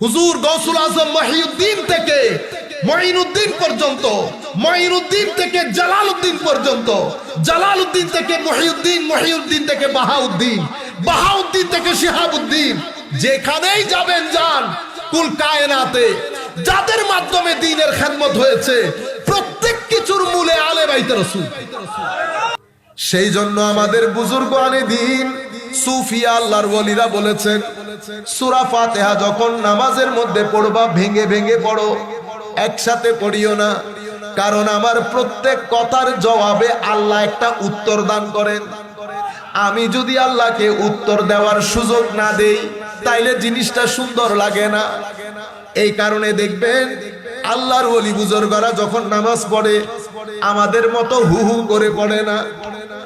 হুজুর গৌসুল আজম মহিউদ্দিন থেকে মঈনুদ্দিন পর্যন্ত, মঈনুদ্দিন থেকে জালালউদ্দিন পর্যন্ত, জালালউদ্দিন থেকে মহিউদ্দিন, মহিউদ্দিন থেকে বাহাউদ্দিন, বাহাউদ্দিন থেকে শিহাবুদ্দিন, যেখানেই যাবেন যান, কুল কায়নাতে যাদের মাধ্যমে দ্বীনের খেদমত হয়েছে প্রত্যেক কিছুর মূলে আলে বাইতে রাসূল। সেই জন্য আমাদের বুজুর্গ আনে দ্বীন সুফিয়া আল্লাহর ওলিরা বলেছেন, সূরা ফাতিহা যখন নামাজের মধ্যে পড়বা ভেঙে ভেঙে পড়ো, একসাথে পড়িও না। কারণ আমার প্রত্যেক কথার জবাবে আল্লাহ একটা উত্তর দান করেন। আমি যদি আল্লাহকে উত্তর দেওয়ার সুযোগ না দেই তাইলে জিনিসটা সুন্দর লাগে না। এই কারণে দেখবেন আল্লাহর ওলি বুজুর্গরা যখন নামাজ পড়ে আমাদের মতো হু হু করে পড়ে না,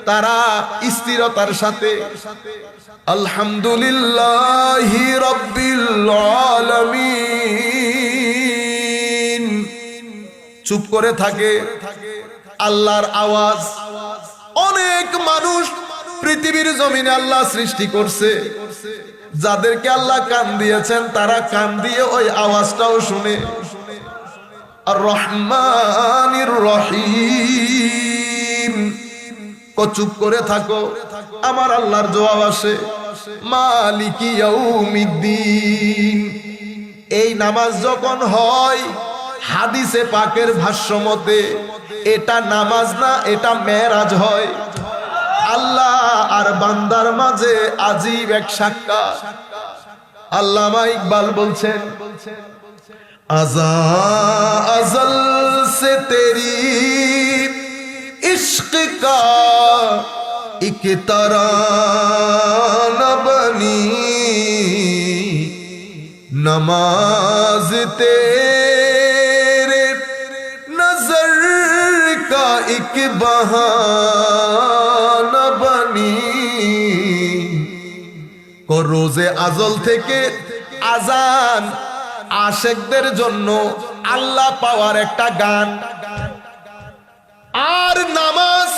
তারা স্থিরতার সাথে আলহামদুলিল্লাহি রাব্বিল আলামিন চুপ করে থাকে। আল্লাহর আওয়াজ, অনেক মানুষ পৃথিবীর জমিনে আল্লাহ সৃষ্টি করছে, যাদেরকে আল্লাহ কান দিয়েছেন তারা কান দিয়ে ওই আওয়াজটাও শুনে। আর রহমানির রহিম চুপ করে থাকো, আমার আল্লাহর জবাব আসে মালিকি ইয়াউমিদ্দিন। এই নামাজ যখন হয় হাদিসে পাকের ভাষ্য মতে এটা নামাজ না, এটা মেরাজ হয়। আল্লাহ আর বান্দার মাঝে আজীব এক সাক্ষাৎ। আল্লামা ইকবাল বলছেন, আজা আজল সে তেরি इश्क का एक तराना बनी, नमाज तेरे नजर का एक बहाना बनी। को रोजे आजल থেকে আজান আশিকদের জন্য আল্লাহ পাওয়ার একটা গান, আর নামাজ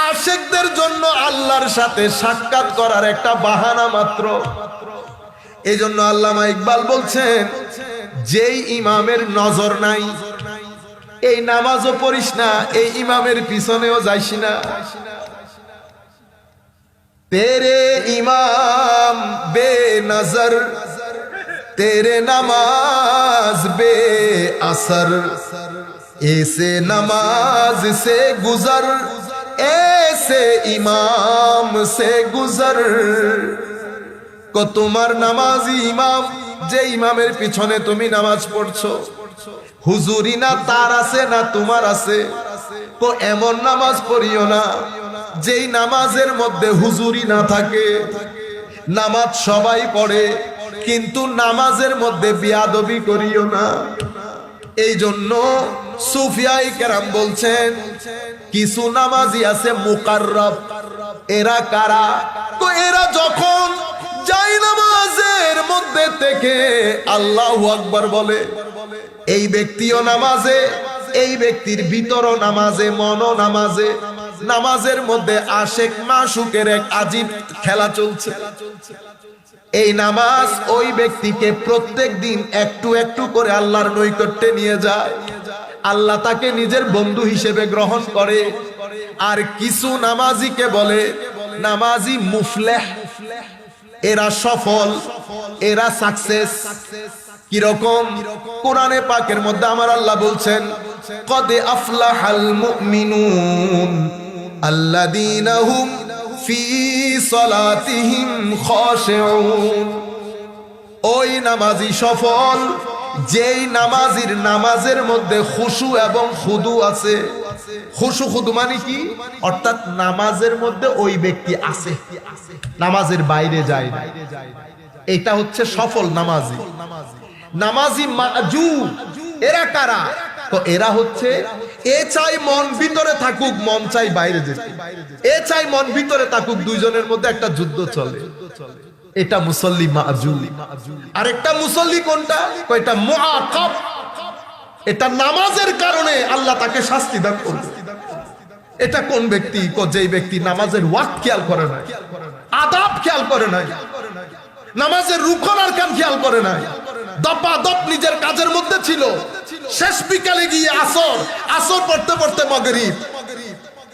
আশিকদের জন্য আল্লাহর সাথে সাক্ষাৎ করার একটা বাহানা মাত্র। এই জন্য আল্লামা ইকবাল বলছেন, যেই ইমামের নজর নাই এই নামাজও পড়িস না, এই ইমামের পিছনেও যাইস না। তেরে ইমাম বে নজর, তেরে নামাজ বে আসর, ऐसे नमाज से गुजर, ऐसे इमाम से गुजर। को তোমার নামাজি ইমাম, যে ইমামের পিছনে তুমি নামাজ পড়ছো, হুজুরি না তার আছে না তোমার আছে। তো এমন নামাজ পড়িও না যেই নামাজের মধ্যে হুজুরি না থাকে। নামাজ সবাই পড়ে কিন্তু নামাজের মধ্যে বিয়াদবি করিও না। এই জন্য সুফিয়ায়ে কেরাম বলছেন, কিছু নামাজি আছে মুকাররব। এরা কারা? তো এরা যখন যাই নামাজের মধ্যে থেকে আল্লাহু আকবার বলে, এই ব্যক্তিও নামাজে, এই ব্যক্তির ভিতরও নামাজে, মনও নামাজে, নামাজের মধ্যে আশিক মাশুকের এক আজীব খেলা চলছে। এই নামাজ ওই ব্যক্তিকে প্রত্যেক দিন একটু একটু করে আল্লাহর নৈকট্যে নিয়ে যায়। আল্লাহ তাকে নিজের বন্ধু হিসেবে গ্রহণ করে। আর কিছু নামাজিকে বলে নামাজি মুফলেহ, এরা সফল, এরা সাকসেস। কিরকম? কোরআনে পাকের মধ্যে আমার আল্লাহ বলছেন, কদ আফলাহাল মুমিনুন আল্লাযীনা হুম ফি সালাতিহিম খাশিউন। ওই নামাজি সফল যেই নামাজির নামাজের মধ্যে খুশু এবং খুদু আছে। খুশু খুদু মানে কি? অর্থাৎ নামাজের মধ্যে ওই ব্যক্তি আছে, নামাজের বাইরে যায় না। এটা হচ্ছে সফল নামাজি। নামাজি মাজু এরা কারা? তো এরা হচ্ছে, এ চাই মন ভিতরে থাকুক, মন চাই বাইরে যেতে, এ চাই মন ভিতরে থাকুক, দুইজনের মধ্যে একটা যুদ্ধ চলে। এটা মুসল্লি মাজু। আর একটা মুসল্লি কোনটা? এটা মুআকাব। এটা নামাজের কারণে আল্লাহ তাকে শাস্তি দান করবে। এটা কোন ব্যক্তি? যেই ব্যক্তি নামাজের ওয়াক্ত খেয়াল করে না, আদাব খেয়াল করে না, নামাজের রুকন আরকান খেয়াল করে না, দপাদপ নিজের কাজের মধ্যে ছিল, শেষ বিকালে গিয়ে আসর পড়তে পড়তে মাগরিব,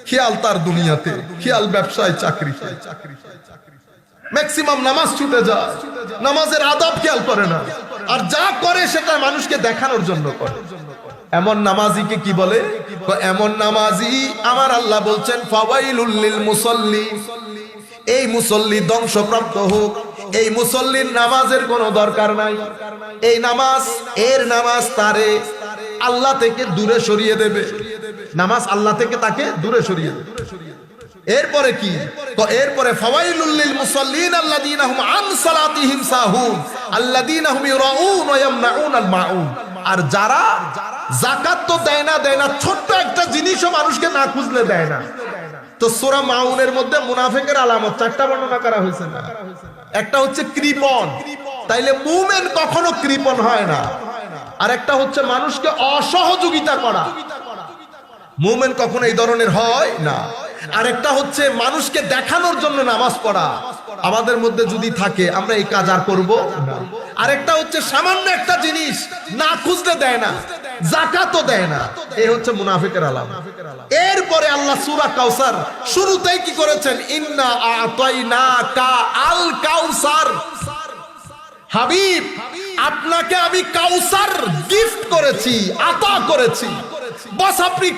খেয়াল তার দুনিয়াতে, খেয়াল ব্যবসায়, চাকরি, ম্যাক্সিমাম নামাজ ছুটে যায়, নামাজের আদব খেয়াল করে না, আর যা করে সেটা মানুষকে দেখানোর জন্য করে। এমন নামাজিকে কি বলে? এমন নামাজি আমার আল্লাহ বলছেন ফাওয়াইলুল লিল মুসাল্লি, এই মুসল্লি ধ্বংসপ্রাপ্ত হোক। এই মুসল্লির নামাজের কোনো দরকার নাই। এই নামাজ, এর নামাজ তারে আল্লাহ থেকে দূরে সরিয়ে দেবে। নামাজ আল্লাহ থেকে তাকে দূরে সরিয়ে দেবে। এরপরে কি? এরপরে ফাওয়াইলুল লিল মুসাল্লিন আল্লাযীনা হুম আন সালাতিহিম সাহুন আল্লাযীনা হুম ইউরাউন ওয়া ইয়ামনাউনাল মাউন। আর যারা যাকাত তো দেয় না, ছোট্ট একটা জিনিসও মানুষকে না খুঁজলে দেয় না। তো সূরা মাউনের মধ্যে মুনাফিকের আলামত 4টা বর্ণনা করা হয়েছে না? একটা হচ্ছে কৃপণ, তাইলে মুমিন কখনো কৃপণ হয় না। আর একটা হচ্ছে মানুষকে অসহযোগিতা করা, মুমিন কখনো এই ধরনের হয় না। আরেকটা হচ্ছে মানুষকে দেখানোর জন্য নামাজ পড়া, আমাদের মধ্যে যদি থাকে আমরা এই কাজ আর করবো না। আরেকটা হচ্ছে সামান্য একটা জিনিস না খুঁজলে দেয় না, যাকাতও দেয় না, এই হচ্ছে মুনাফিকের আলামত। এরপরে আল্লাহ সূরা কাউসার শুরুতেই কি করেছেন? ইন্না আ'তাইনাকা আল কাউসার, হাবিব আপনাকে আমি কাউসার গিফট করেছি, আতা করেছি। বস আপনি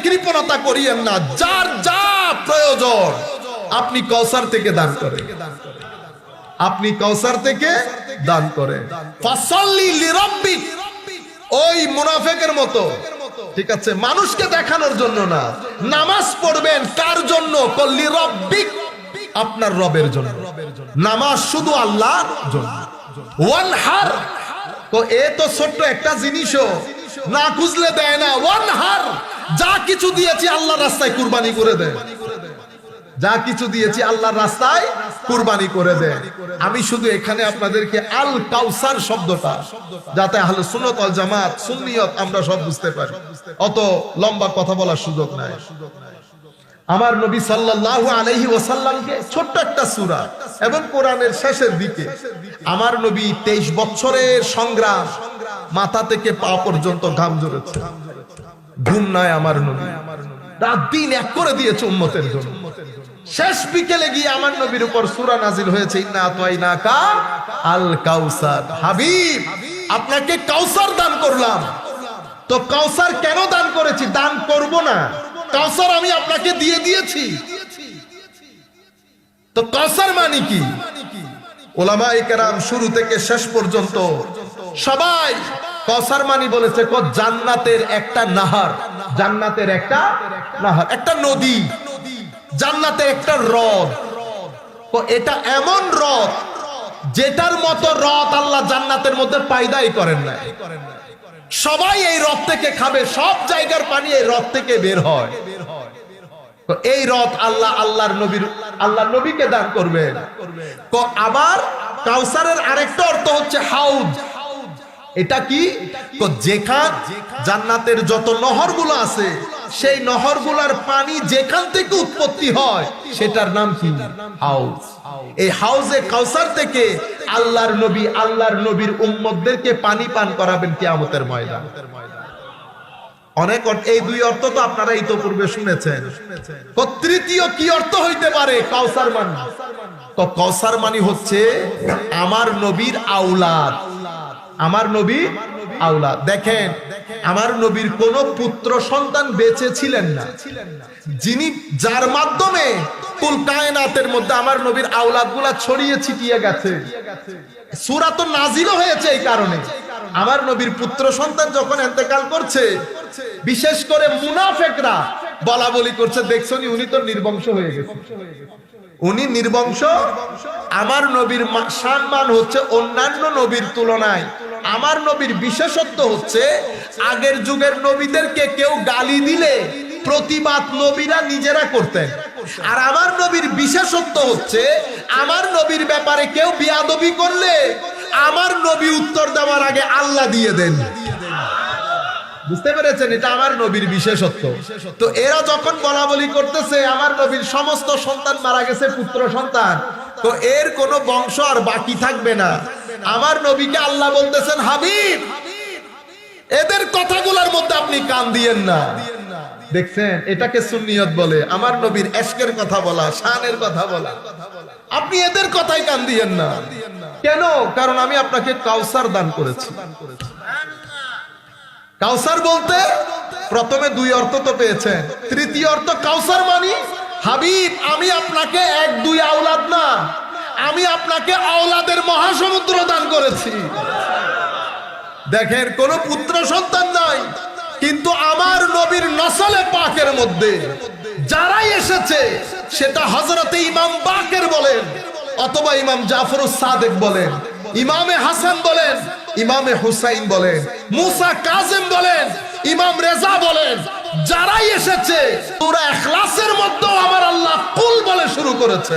কৃপণতা করিয়েন না, যার যা প্রয়োজন আপনি কাউসার থেকে দান করেন, আপনি কাউসার থেকে দান করেন। ফাসাল্লি লিরাব্বিক, ওই মুনাফিকের মতো, ঠিক আছে, মানুষকে দেখানোর জন্য না, নামাজ পড়বেন কার জন্য? লিরাব্বিক, আপনার রবের জন্য। নামাজ শুধু আল্লাহর জন্য। ওয়ানহার, তো এ তো ছোট্ট একটা জিনিসও না খুঁজলে দেয় না। ওয়ানহার, যা কিছু দিয়েছি আল্লাহর রাস্তায় কুরবানি করে দেয়, যা কিছু দিয়েছি আল্লাহর রাস্তায় কুরবানি করে দেয়। আমি শুধু এখানে আপনাদেরকে আল কাউসার শব্দটা, যাতে আহলে সুন্নাত ওয়াল জামাত, সুন্নিয়ত আমরা সব বুঝতে পারি, অত লম্বা কথা বলার সুযোগ নাই। আমার নবী সাল্লাল্লাহু আলাইহি ওয়াসাল্লামকে ছোট্ট একটা সূরা এবং কোরআনের শেষের দিকে আমার নবী 23 বছরের সংগ্রাম, মাথা থেকে পা পর্যন্ত ঘাম ঝরেছে, ঘুম নাই আমার নবী, রাত দিন এক করে দিয়েছে উম্মতের জন্য। শেষ বিকেলে গিয়ে আমার নবীর উপর সূরা নাজিল হয়েছে, ইন্না আ'তাইনাকা আল কাউসার, হাবিব আপনাকে কাউসার দান করলাম। তো কাউসার কেন দান করেছি? দান করব না, কাউসার আমি আপনাকে দিয়ে দিয়েছি। তো কাউসার মানে কি? উলামায়ে কেরাম শুরু থেকে শেষ পর্যন্ত সবাই কাউসার মানে বলেছে জান্নাতের একটা নাহার, জান্নাতের একটা নাহার, একটা নদী, জান্নাতের একটা হ্রদ। তো এটা এমন হ্রদ যেটার মতো হ্রদ আল্লাহ জান্নাতের মধ্যে পয়দাই করেন না। সবাই এই হ্রদ থেকে খাবে, সব জায়গার পানি এই হ্রদ থেকে বের হয়। তো এই হ্রদ আল্লাহর নবীকে দান করবেন। তো আবার কাউসারের আরেকটা অর্থ হচ্ছে হাউজ। এটা কি? যেখান জান্নাতের যত নহরগুলো আছে, সেই নহরগুলোর পানি যেখান থেকে উৎপত্তি হয় সেটার নাম কি? হাউজ। এই হাউজে কাউসার থেকে আল্লাহর নবীর উম্মতদেরকে পানি পান করাবেন কিয়ামতের ময়দানে। অনেক এই দুই অর্থ তো আপনারা ইতোপূর্বে শুনেছেন। তৃতীয় কি অর্থ হইতে পারে কাউসার মানে? তো কাউসার মানে হচ্ছে আমার নবীর আওলাদ, আমার নবীর আওলাদ। দেখেন, আমার নবীর কোন পুত্র সন্তান বেঁচে ছিলেন না, যিনি যার মাধ্যমে কুল কায়নাতের মধ্যে আমার নবীর আওলাদ গুলা ছড়িয়ে ছিটিয়ে গেছে। সূরা তো নাজিল হয়েছে এই কারণে। আমার নবীর পুত্র সন্তান যখন ইন্তেকাল করছে, বিশেষ করে মুনাফিকরা বলা বলি করছে, দেখছনি উনি তো নির্বংশ হয়ে গেছে, উনি নির্বংশ। আমার নবীর সম্মান হচ্ছে অন্যান্য নবীর তুলনায়, আমার নবীর বিশেষত্ব হচ্ছে আগের যুগের নবীদেরকে কেউ গালি দিলে প্রতিবাদ নবীরা নিজেরা করতেন, আর আমার নবীর বিশেষত্ব হচ্ছে আমার নবীর ব্যাপারে কেউ বিয়াদবি করলে আমার নবী উত্তর দেওয়ার আগে আল্লাহ দিয়ে দেন। বুঝতে পেরেছেন? এটা আমার নবীর বিশেষত্ব। তো এরা যখন বলা বলি করতেছে আমার নবীর সমস্ত সন্তান মারা গেছে, পুত্র সন্তান, তো এর কোনো বংশ আর বাকি থাকবে না, আমার নবীকে আল্লাহ বলতেছেন হাবিব, এদের কথাগুলোর মধ্যে আপনি কান দিয়েন না। দেখছেন, এটাকে সুন্নিয়ত বলে, আমার নবীর এশকের কথা বলা, শানের কথা বলা। আপনি এদের কথাই কান দিয়েন না। কেন? কারণ আমি আপনাকে কাউসার দান করেছি। কাউসার বলতে প্রথমে দুই অর্থ তো পেয়েছেন, তৃতীয় অর্থ কাউসার মানি হাবিব আমি আপনাকে এক দুই আওলাদ না, আমি আপনাকে আওলাদের মহাসমুদ্র দান করেছি। দেখেন, কোন পুত্র সন্তান নাই, কিন্তু আমার নবীর নসলে পাকের মধ্যে যারাই এসেছে, সেটা হযরতে ইমাম বাকের বলেন অথবা ইমাম জাফরুস সাদিক বলেন, ইমামে হাসান বলেন, ইমামে হুসাইন বলেন, মুসা কাজিম বলেন, ইমাম রেজা বলেন, যারাই এসেছে সূরা ইখলাসের মধ্যে আমার আল্লাহ কুল বলে শুরু করেছে।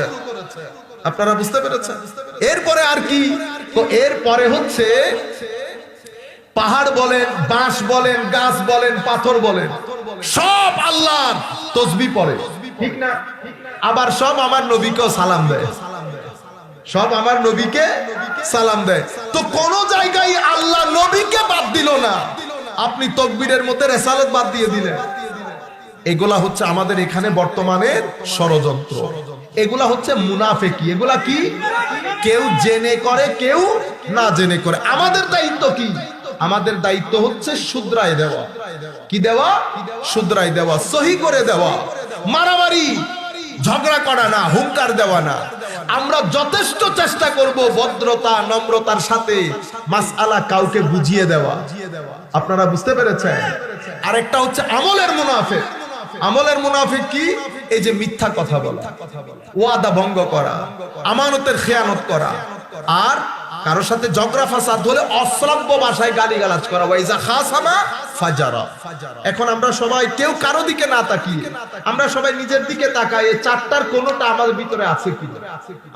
আপনারা বুঝতে পেরেছেন? এরপরে আর কি? তো এরপরে হচ্ছে পাহাড় বলেন, বাঁশ বলেন, গাছ বলেন, পাথর বলেন, সব আল্লাহর তাসবিহ পড়ে, ঠিক না? আবার সব আমার নবীকেও সালাম দেয়, সব আমার নবীকে সালাম দেয়। তো কোন জায়গায় আল্লাহ নবীকে বাদ দিল না, আপনি তাকবীরের মধ্যে রিসালাত বাদ দিয়ে দিলেন। এগুলা হচ্ছে আমাদের এখানে বর্তমানের ষড়যন্ত্র, এগুলা হচ্ছে মুনাফিকি। এগুলা কি? কেউ জেনে করে, কেউ না জেনে করে। আমাদের দায়িত্ব কি? আমাদের দায়িত্ব হচ্ছে শুধরাই দেওয়া। কি দেওয়া? শুধরাই দেওয়া, সহি করে দেওয়া, মারামারি ঝগড়া করা না, হুঙ্কার দেওয়া না। আমরা যথেষ্ট চেষ্টা করব ভদ্রতা নম্রতার সাথে মাসআলা কাউকে বুঝিয়ে দেওয়া। আপনারা বুঝতে পেরেছেন? আরেকটা হচ্ছে আমলের মুনাফিক। আমলের মুনাফিক কি? এই যে মিথ্যা কথা বলা, ওয়াদা ভঙ্গ করা, আমানতের খেয়ানত করা, আর কারোর সাথে ঝগড়া ফাসাদ হলে অশ্রাব্য ভাষায় গালিগালাজ করা। ওয়াইজা খাসামা ফাজারা। এখন আমরা সবাই কেউ কারো দিকে না তাকিয়ে আমরা সবাই নিজের দিকে তাকাই, এই চারটার কোনটা আমাদের ভিতরে আছে কি?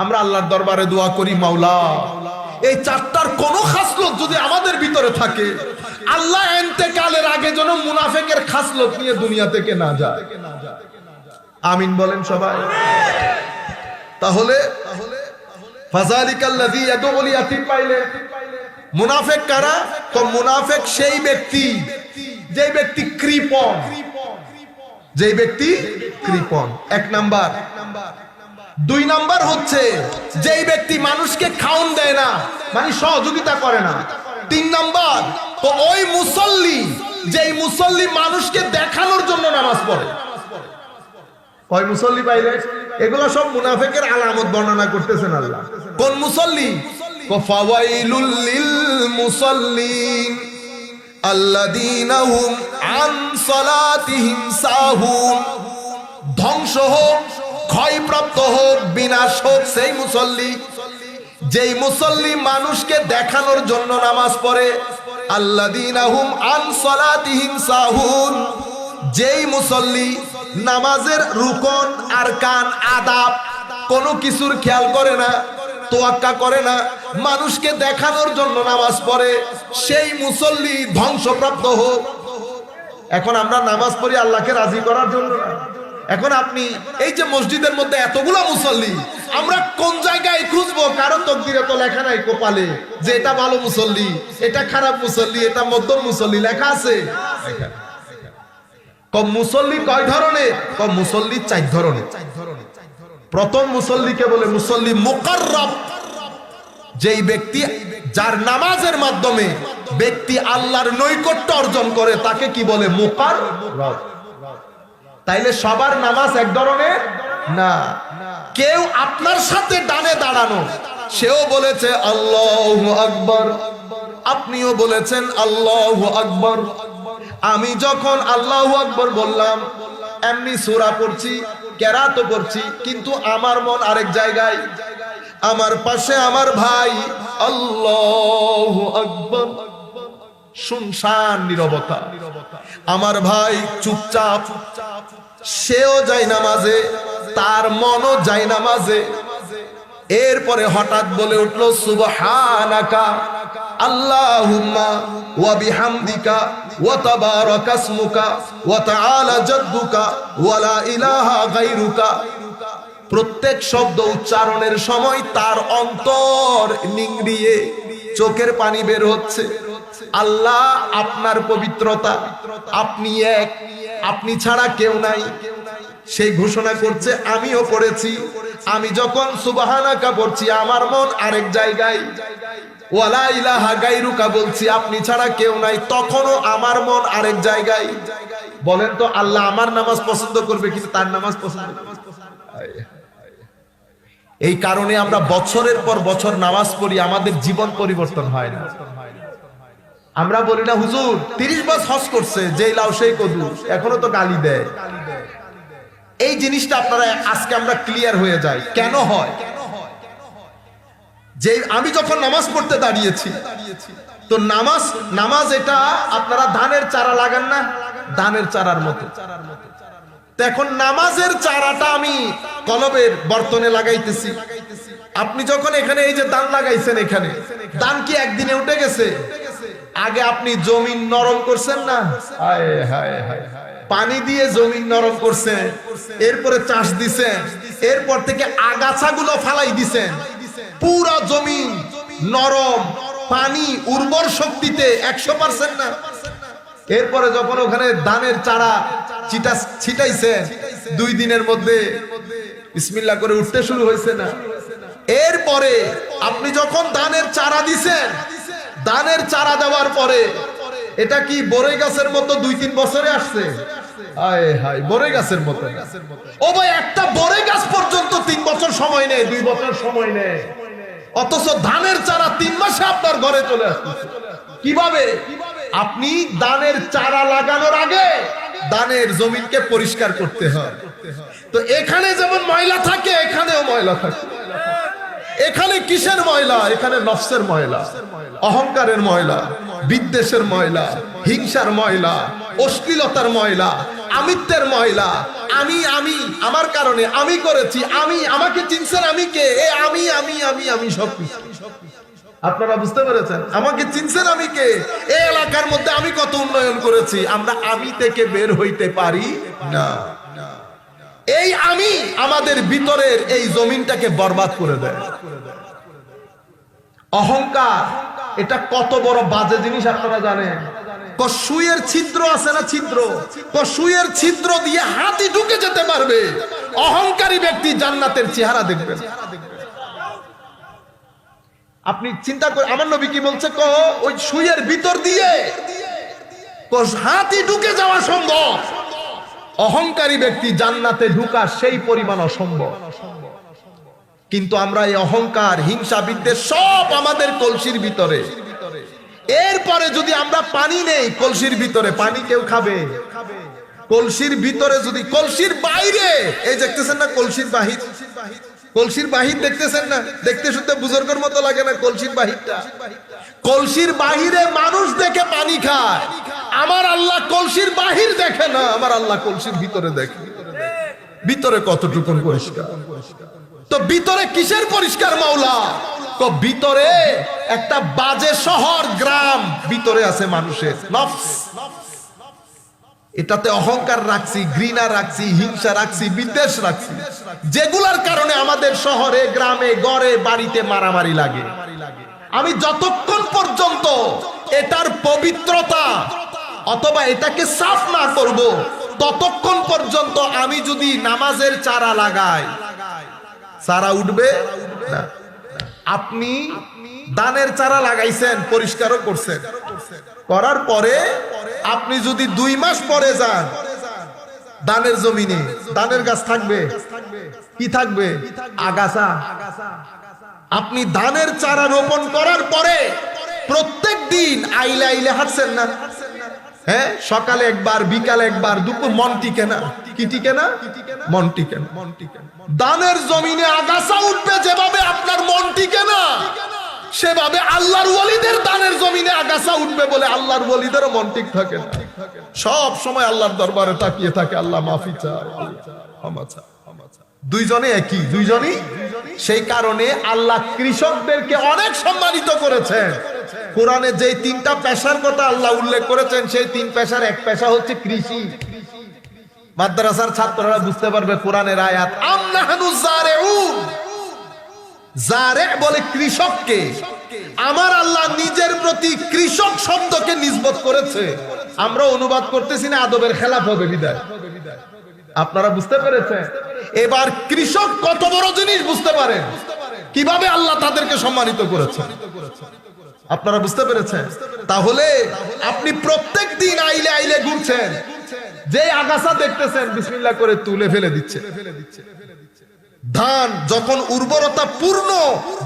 আমরা আল্লাহর দরবারে দোয়া করি, মাওলা এই চারটার কোন খাসলত যদি আমাদের ভিতরে থাকে, আল্লাহ ইন্তেকালের আগে যেন মুনাফিকের খাসলত নিয়ে দুনিয়া থেকে না যায়। আমিন বলেন সবাই। তাহলে ফাযালিকাল্লাযী ইয়াদউল ইয়াতীম পাইলে মুনাফিক কারা? তো মুনাফিক সেই ব্যক্তি, যে ব্যক্তি কৃপণ, যে ব্যক্তি কৃপণ, এক নাম্বার। দুই নাম্বার হচ্ছে যেই ব্যক্তি মানুষকে খাওন দেয় না, মানে সহযোগিতা করে না। তিন নাম্বার তো ওই মুসল্লি, যেই মুসল্লি মানুষকে দেখানোর জন্য নামাজ পড়ে। ওই মুসল্লি পাইলে এগুলো সব মুনাফিকের আলামত বর্ণনা করতেছেন আল্লাহ। কোন মুসল্লি? ফাওয়াইলুল লিল মুসাল্লিন আল্লাযীনা হুম আন সালাতিহিম সাহুন। ধ্বংস হোক, ক্ষয়প্রাপ্ত হোক, বিনাশ হোক সেই মুসল্লি, যেই মুসল্লি মানুষকে দেখানোর জন্য নামাজ পড়ে। আল্লাযীনা হুম আন সালাতিহিম সাহুন, যেই মুসল্লি নামাজের রুকন আরকান আদাব কোনো কিছুর খেয়াল করে না, তোয়াক্কা করে না, মানুষকে দেখানোর জন্য নামাজ পড়ে, সেই মুসল্লি ধ্বংসপ্রাপ্ত হোক। এখন আমরা নামাজ পড়ি আল্লাহকে রাজি করার জন্য না। এখন আপনি এই যে মসজিদের মধ্যে এতগুলো মুসল্লি, আমরা কোন জায়গায় খুঁজবো? কারো তাকদীরে তো লেখা নাই কপালে যে এটা ভালো মুসল্লি, এটা খারাপ মুসল্লি, এটা মধ্যম মুসল্লি, লেখা আছে? কম মুসল্লি কয় ধরনের? কম মুসল্লি চার ধরনের। প্রথম মুসল্লিকে বলে মুসল্লি মুকাররব, যেই ব্যক্তি যার নামাজের মাধ্যমে ব্যক্তি আল্লাহর নৈকট্য অর্জন করে তাকে কি বলে? মুকাররব। তাইলে সবার নামাজ এক ধরনের না। কেউ আপনার সাথে ডানে দাঁড়ানো, সেও বলেছে আল্লাহু আকবার, আপনিও বলেছেন আল্লাহু আকবার। আমি যখন আল্লাহু আকবার বললাম, এমনি সূরা পড়ছি, কেরাত পড়ছি, কিন্তু আমার মন আরেক জায়গায়। আমার পাশে আমার ভাই আল্লাহু আকবার, শুনশান নীরবতা। আমার ভাই চুপচাপ, সেও যায় নামাজে, তার মনও যায় নামাজে। এরপরে হঠাৎ বলে উঠলো সুবহানাকা আল্লাহুম্মা ওয়া বিহামদিকা ওয়া তাবারাকা ইসমুকা ওয়া তাআলা জাদ্দুকা ওয়া লা ইলাহা গায়রুকা। প্রত্যেক শব্দ উচ্চারণের সময় তার অন্তর নিংড়িয়ে চোখের পানি বের হচ্ছে। আল্লাহ আপনার পবিত্রতা, আপনি এক, আপনি ছাড়া কেউ নাই, সেই ঘোষণা করছে। আমিও পড়েছি, আমি যখন সুবহানাকা পড়ছি আমার মন আরেক জায়গায়, ওয়ালা ইলাহা গায়রুকা বলছি আপনি ছাড়া কেউ নাই, তখনও আমার মন আরেক জায়গায়। বলেন তো আল্লাহ আমার নামাজ পছন্দ করবে কিন্তু তার নামাজ পছন্দ করবে? এই কারণে আমরা বছরের পর বছর নামাজ পড়ি, আমাদের জীবন পরিবর্তন হয় না। আমরা বলি না হুজুর 30 বছর হজ করছে, যেই লাউ সেই কদু, এখনো তো গালি দেয়। এই জিনিসটা আপনারা আজকে আমরা ক্লিয়ার হয়ে যাই কেন হয়। যে আমি যখন নামাজ পড়তে দাঁড়িয়েছি, তো নামাজ এটা আপনারা ধানের চারা লাগান না, ধানের চারার মতো। তো এখন নামাজের চারাটা আমি কলবের বর্তনে লাগাইতেছি। আপনি যখন এখানে এই যে ধান লাগাইছেন, এখানে ধান কি একদিনে উঠে গেছে? আগে আপনি জমিন নরম করছেন না, পানি দিয়ে জমিন নরম করছেন, এরপরে চাষ দিছেন, এরপর থেকে আগাছাগুলো ফালাই দিছেন, পুরো জমিন নরম, পানি উর্বর শক্তিতে 100% না। এরপরে যখন ওখানে ধানের চারা ছিটাইছেন, 2 দিনের মধ্যে বিসমিল্লাহ করে উঠতে শুরু হয়েছে না? এরপরে আপনি যখন ধানের চারা দিছেন, ধানের চারা দেওয়ার পরে এটা কি বড়ই গাছের মতো 2-3 বছরে আসছে? হায় হায়, বড়ই গাছের মতো। ও ভাই, একটা বড়ই গাছ পর্যন্ত 3 বছর সময় নেয়, 2 বছর সময় নেয়, অথচ ধানের চারা 3 মাসে আপনার ঘরে চলে আসছে। কিভাবে? আপনি ধানের চারা লাগানোর আগে ধানের জমিনকে পরিষ্কার করতে হয়। তো এখানে যেমন ময়লা থাকে, এখানেও ময়লা থাকে। এখানে কিসের ময়লা? এখানে নফসের ময়লা, অহংকারের ময়লা, বিদ্বেষের ময়লা, হিংসার ময়লা, অশ্লীলতার ময়লা, আমিত্বের ময়লা। আমি আমার কারণে আমি করেছি, আমাকে চিনছেন আমি কে? আমি সব কিছু। আপনারা বুঝতে পেরেছেন? আমাকে চিনছেন আমি কে? এই এলাকার মধ্যে আমি কত উন্নয়ন করেছি। আমরা আমি থেকে বের হইতে পারি না। এই আমি আমাদের ভিতরের এই জমিনটাকে বরবাদ করে দেয়। অহংকার এটা কত বড় বাজে জিনিস আপনারা জানেন? সুইয়ের ছিদ্র আছে না, ছিদ্র, সুইয়ের ছিদ্র দিয়ে হাতি ঢুকে যেতে পারবে। অহংকারী ব্যক্তি জান্নাতের চেহারা দেখবেন। আপনি চিন্তা করে, আমার নবী কি বলছে? ওই সুইয়ের ভিতর দিয়ে হাতি ঢুকে যাওয়া সম্ভব, অহংকারী ব্যক্তি জান্নাতে ঢুকা সেই পরিমাণ অসম্ভব। কিন্তু আমরা এই অহংকার, হিংসা, বিদ্বেষ সব আমাদের কলসির ভিতরে। এরপরে যদি আমরা পানি নেই কলসির ভিতরে, পানি কেউ খাবে? কলসির ভিতরে যদি, কলসির বাইরে, এই দেখতেছেন না কলসির বাহির, কলসির বাহির দেখতেছেন না? দেখতে শুনতে বুজুর্গের মতো লাগে না কলসির বাহিরটা? কলসির বাহিরে মানুষ দেখে পানি খায়, আমার আল্লাহ কলসির বাহির দেখে না, আমার আল্লাহ কলসির ভিতরে দেখে। ভিতরে কতটুকু পরিষ্কার? তো ভিতরে কিসের পরিষ্কার মাওলা? ভিতরে একটা বাজে শহর, গ্রাম ভিতরে আছে মানুষের নফস। এটাতে অহংকার রাখছি, ঘৃণা রাখছি, হিংসা রাখছি, বিদ্বেষ রাখছি, যেগুলার কারণে আমাদের শহরে, গ্রামে, গড়ে, বাড়িতে মারামারি লাগে। আমি যতক্ষণ পর্যন্ত এটার পবিত্রতা অথবা এটাকে সাফ না করব, ততক্ষণ পর্যন্ত আমি যদি নামাজের চারা লাগাই, চারা উঠবে না। আপনি ধানের চারা লাগাইছেন, পরিষ্কারও করছেন, করার পরে আপনি যদি 2 মাস পরে যান ধানের জমিনে, ধানের গাছ থাকবে? কি থাকবে? আগাছা। আপনি ধানের চারা রোপণ করার পরে প্রত্যেক দিন আইলে আইলে হাঁটছেন না? হ্যাঁ, সকালে একবার, বিকালে একবার, দুপুর। মন টিকে না? কি টিকে না? মন টিকে না। ধানের জমিনে আগাছা উঠবে যেভাবে আপনার মন টিকে না, সেভাবে আল্লাহর ওয়ালিদের দানের জমিনে আগাছা উঠবে বলে আল্লাহর ওয়ালিদেরও মন ঠিক থাকে না। সব সময় আল্লাহর দরবারে তাকিয়ে থাকে, আল্লাহ মাফি চায়, ক্ষমা চায়। দুইজনে একই, দুইজনই। সেই কারণে আল্লাহ কৃষকদেরকে অনেক সম্মানিত করেছেন। কোরআনে যে 3টা পেশার কথা আল্লাহ উল্লেখ করেছেন, সেই 3 পেশার এক পেশা হচ্ছে কৃষি। মাদ্রাসার ছাত্ররা বুঝতে পারবে কোরআনের আয়াত। আমনাহানু জারিউন, জারে বলে কৃষককে, আমার আল্লাহ নিজের প্রতি কৃষক শব্দকে নিসবত করেছে, আমরা অনুবাদ করতেছি না, আদবের খেলাফ হবে বিদায়। আপনারা বুঝতে পেরেছেন? এবার কৃষক কত বড় জিনিস বুঝতে পারেন, কিভাবে আল্লাহ তাদেরকে সম্মানিত করেছেন। আপনারা বুঝতে পেরেছেন? তাহলে আপনি প্রত্যেক দিন আইলে আইলে ঘুরছেন, যে আগাছা দেখতেছেন বিসমিল্লাহ করে তুলে ফেলে দিচ্ছে। ধান যখন উর্বরতা পূর্ণ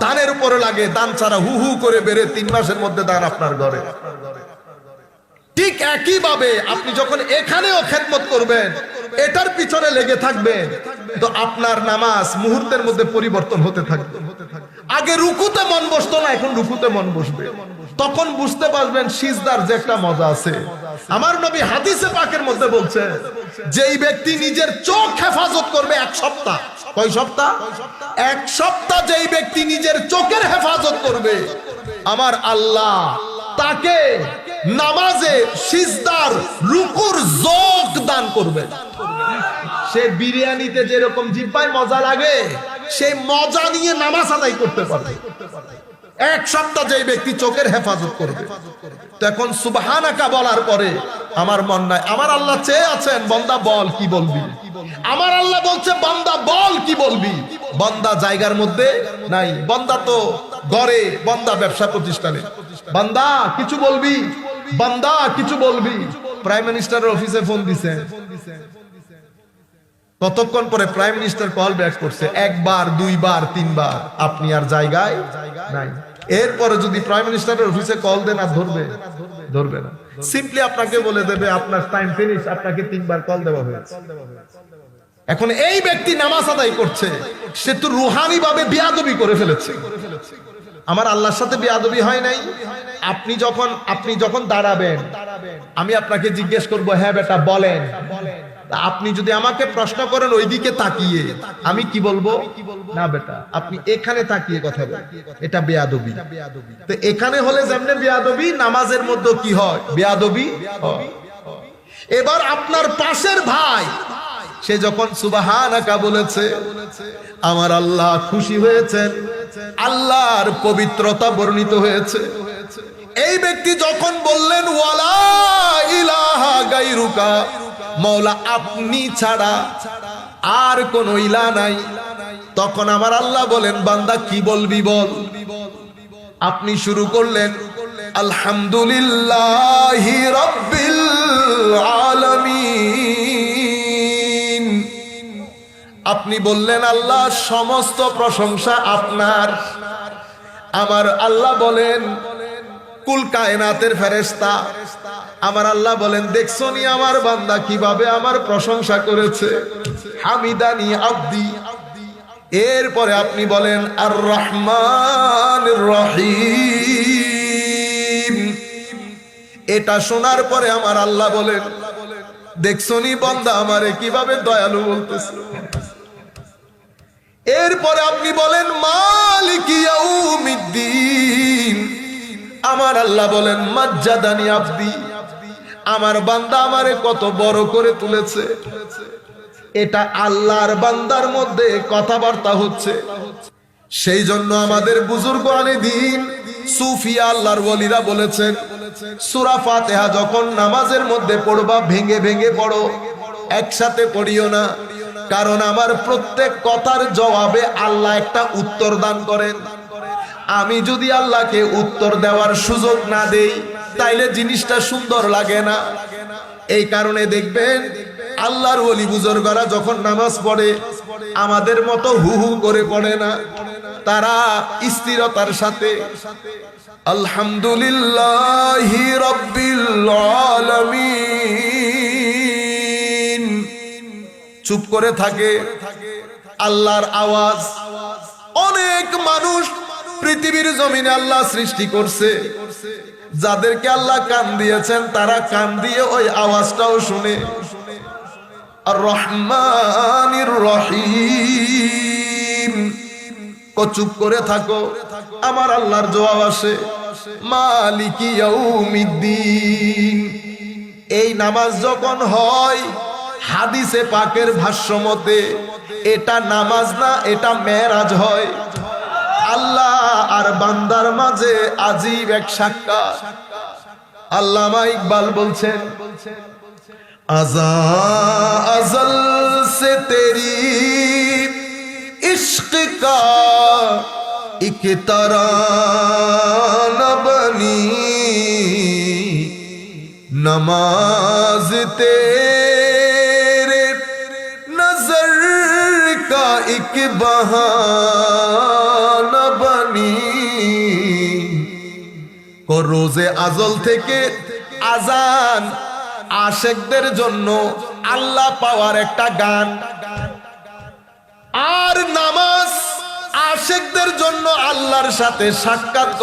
ধানের উপরে লাগে, ধান ছাড়া হু হু করে বেড়ে 3 মাসের মধ্যে ধান আপনার ঘরে। ঠিক একইভাবে আপনি যখন এখানেও খেদমত করবেন, এটার পিছনে লেগে থাকবেন, তো আপনার নামাজ মুহূর্তের মধ্যে পরিবর্তন হতে থাকবে। আগে রুকুতে মন বসতো না, এখন রুকুতে মন বসবে। তখন বুঝতে পারবেন সিজদার যে একটা মজা আছে। আমার নবী হাদিসে পাকের মধ্যে বলছে, যেই ব্যক্তি নিজের চোখ হেফাজত করবে 1 সপ্তাহ, কয় সপ্তাহ? 1 সপ্তাহ যেই ব্যক্তি নিজের চোখের হেফাজত করবে, আমার আল্লাহ তাকে নামাজে সিজদার রুকুর যোগ দান করবে। সে বিরিয়ানিতে যেরকম জিহ্বায় মজা লাগে, সেই মজা নিয়ে নামাজ আদায় করতে পারবে 1 সপ্তাহ যেই ব্যক্তি চোখের হেফাজত করবে। তো এখন সুবহানাকা বলার পরে আমার মন নাই, আমার আল্লাহ চেয়ে আছেন বান্দা বল কি বলবি। আমার আল্লাহ বলছে বান্দা বল কি বলবি। বান্দা জায়গার মধ্যে নাই, বান্দা তো ঘরে, বান্দা ব্যবসা প্রতিষ্ঠানে। বান্দা কিছু বলবি, বান্দা কিছু বলবি। প্রাইম মিনিস্টারের অফিসে ফোন দিছে, ততক্ষণ পরে প্রাইম মিনিস্টার কল ব্যাক করছে 1 বার 2 বার 3 বার, আপনি আর জায়গায় নাই। এরপরে যদি প্রাইম মিনিস্টারের অফিসে কল দেন আর ধরবে না, সিম্পলি আপনাকে বলে দেবে আপনার টাইম ফিনিশ, আপনাকে 3 বার কল দেওয়া হয়েছে। এখন এই ব্যক্তি নামাজ আদায় করছে, সে তো রুহানি ভাবে বেয়াদবি করে ফেলেছে। আমার আল্লাহর সাথে বেয়াদবি হয় নাই। আপনি যখন দাঁড়াবেন, আমি আপনাকে জিজ্ঞেস করব, হ্যাঁ বেটা বলেন। আপনি যদি আমাকে প্রশ্ন করেন ওইদিকে তাকিয়ে, আমি কি বলবো? না বেটা আপনি এখানে তাকিয়ে কথা বলেন, এটা বেয়াদবি। তো এখানে হলে যেমনে বেয়াদবি, নামাজের মধ্যে কি হয়? বেয়াদবি হয়। এবার আপনার পাশের ভাই, সে যখন সুবহানাকা বলেছে, আমার আল্লাহ খুশি হয়েছেন, আল্লাহর পবিত্রতা বর্ণিত হয়েছে। এই ব্যক্তি যখন বললেন ওয়ালা ইলাহা গায়রুকা, মওলা আপনি ছাড়া আর কোন ইলাহ নাই, তখন আমার আল্লাহ বলেন বান্দা কি বলবি বল। আপনি শুরু করলেন আলহামদুলিল্লাহি রাব্বিল আলামিন। আপনি বললেন আল্লাহ সমস্ত প্রশংসা আপনার। আমার আল্লাহ বলেন কুল কায়নাতের ফেরেশতা, আমার আল্লাহ বলেন দেখছো নি আমার বান্দা কিভাবে আমার প্রশংসা করেছে, হামিদানি আব্দি। এরপরে আপনি বলেন আর রহমানির রহিম। এটা শোনার পরে আমার আল্লাহ বলেন দেখছো নি বান্দা আমারে কিভাবে দয়ালু বলতেছে। এরপরে আপনি বলেন মালিকি ইয়াউমিদ্দিন। আমার আল্লাহ বলেন মাজ্জাদানি আব্দি, আমার বান্দা আমারে কত বড় করে তুলেছে। এটা আল্লাহর বান্দার মধ্যে কথাবার্তা হচ্ছে। সেই জন্য আমাদের বুজুর্গ আনে দিন সুফিয়া আল্লাহর ওলিরা বলেছেন, সূরা ফাতিহা যখন নামাজের মধ্যে পড়বা ভেঙে ভেঙে পড়ো, একসাথে পড়িও না। কারণ আমার প্রত্যেক কথার জবাবে আল্লাহ একটা উত্তর দান করেন। আমি যদি আল্লাহকে উত্তর দেওয়ার সুযোগ না দেই, তাইলে জিনিসটা সুন্দর লাগে না। এই কারণে দেখবেন আল্লাহর ওলি বুজুর্গরা যখন নামাজ পড়ে আমাদের মতো হু হু করে পড়ে না, তারা স্থিরতার সাথে আলহামদুলিল্লাহি রাব্বিল আলামিন চুপ করে থাকে। আল্লাহর আওয়াজ, অনেক মানুষ পৃথিবীর জমিনে আল্লাহ সৃষ্টি করছে, যাদেরকে আল্লাহ কান দিয়েছেন তারা কান দিয়ে ওই আওয়াজটাও শুনে। আর রহমানির রহিম, চুপ করে থাকো, আমার আল্লাহর জবাব আসে মালিকি ইয়াউমিদ্দিন। এই নামাজ যখন হয় হাদিসে পাকের ভাষ্য মতে এটা নামাজ না, এটা মেরাজ হয়। আল্লাহ আর বান্দার মাঝে আজীব এক সাক্ষাৎ। আল্লামা ইকবাল বলছেন, আজা আজল সে তেরি इश्क का एक तराना बनी नमाज तेरे नजर का एक बहाना बनी। को रोजे आजल থেকে আজান আশিকদের জন্য আল্লাহ পাওয়ার একটা গান, আর নামাজ আশিকদের জন্য আল্লাহর সাথে সাক্ষাৎ করা।